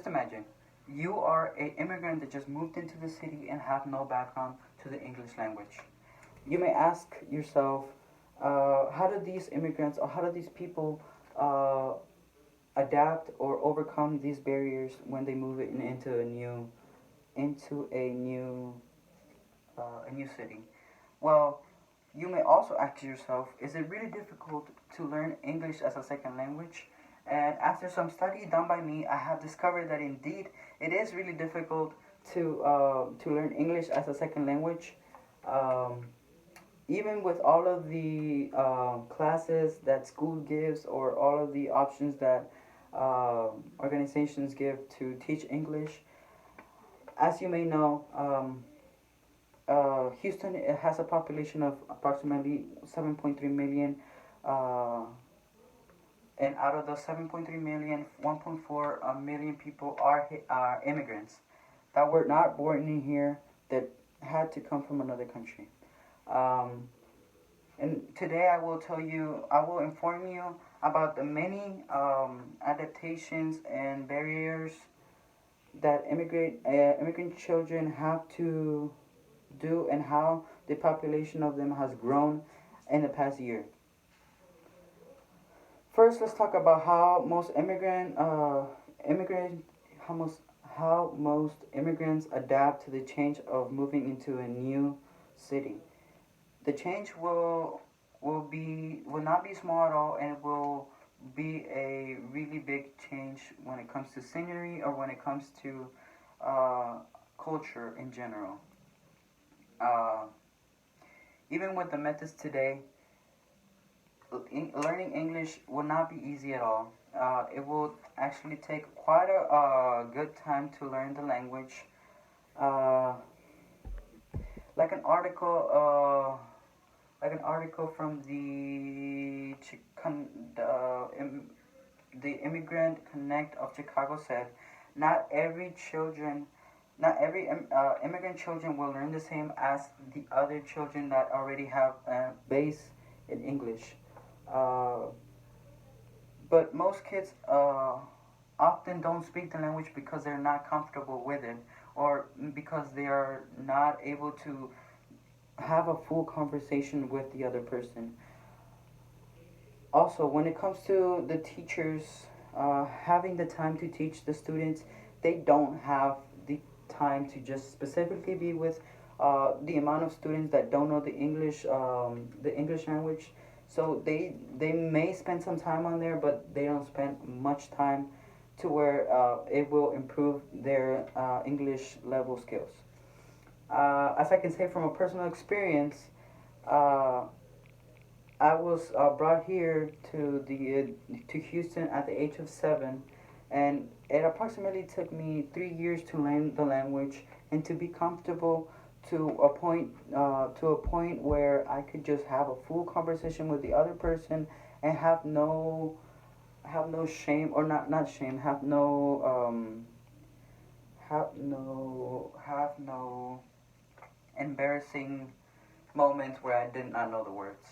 just imagine you are an immigrant that just moved into the city and have no background to the English language. You may ask yourself, how do these immigrants or how do these people uh, adapt or overcome these barriers when they move it into a new city? Well, you may also ask yourself, is it really difficult to learn English as a second language? And after some study done by me, I have discovered that indeed it is really difficult to learn English as a second language. Um, Even with all of the classes that school gives or all of the options that organizations give to teach English, as you may know, Houston has a population of approximately 7.3 million, uh, and out of those 7.3 million, 1.4 million people are immigrants that were not born in here, that had to come from another country. Um, and today I will inform you about the many adaptations and barriers that immigrant children have to do and how the population of them has grown in the past year. First, let's talk about immigrant how most how most immigrants adapt to the change of moving into a new city. The change will not be small at all, and it will be a really big change when it comes to scenery or when it comes to uh, culture in general. Uh, Even with the methods today, learning English will not be easy at all. It will actually take quite a good time to learn the language. Uh, like an article, like an article from the Immigrant Connect of Chicago said, not every children, not every immigrant children will learn the same as the other children that already have a base in English. Uh, but most kids often don't speak the language because they're not comfortable with it, or because they are not able to have a full conversation with the other person. Also, when it comes to the teachers having the time to teach the students, they don't have the time to just specifically be with the amount of students that don't know the English language. So they may spend some time on there, but they don't spend much time to where it will improve their English level skills. As I can say from a personal experience, uh, I was brought here to Houston at the age of 7, and it approximately took me 3 years to learn the language and to be comfortable to a point where I could just have a full conversation with the other person and have no shame, or not shame, have no embarrassing moments where I did not know the words.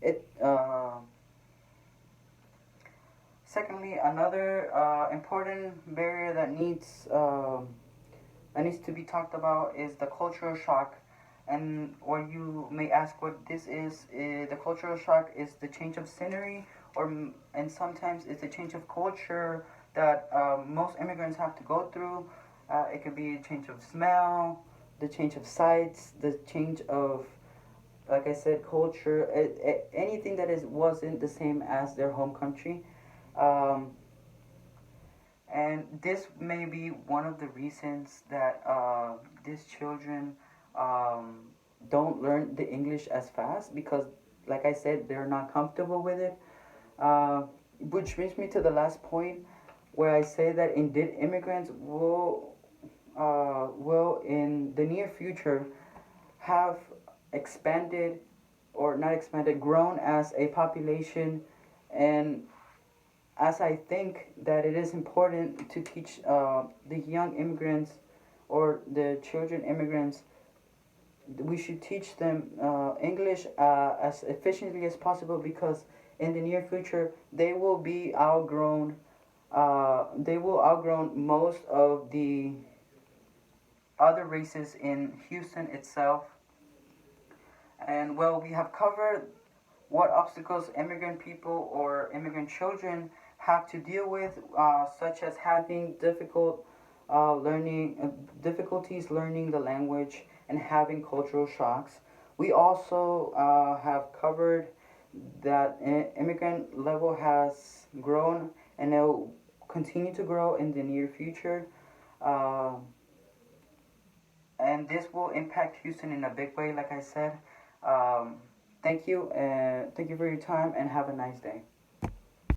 It Secondly, another important barrier that needs to be talked about is the cultural shock. And or you may ask what this is. The cultural shock is the change of scenery, and sometimes it's a change of culture that most immigrants have to go through. It could be a change of smell, the change of sights, the change of, like I said, culture, anything that is wasn't the same as their home country. Um, and this may be one of the reasons that these children um, don't learn the English as fast because, like I said, they're not comfortable with it. Uh, which brings me to the last point where I say that indeed immigrants will in the near future have expanded, or not expanded, grown as a population. And as I think that it is important to teach the young immigrants or the children immigrants, we should teach them English as efficiently as possible, because in the near future they will be outgrown They will outgrow most of the other races in Houston itself. And well, we have covered what obstacles immigrant people or immigrant children have to deal with, such as having difficulties learning the language and having cultural shocks. We also have covered that immigrant level has grown and it will continue to grow in the near future. Uh, and this will impact Houston in a big way, like I said. Um, thank you, and thank you for your time, and have a nice day.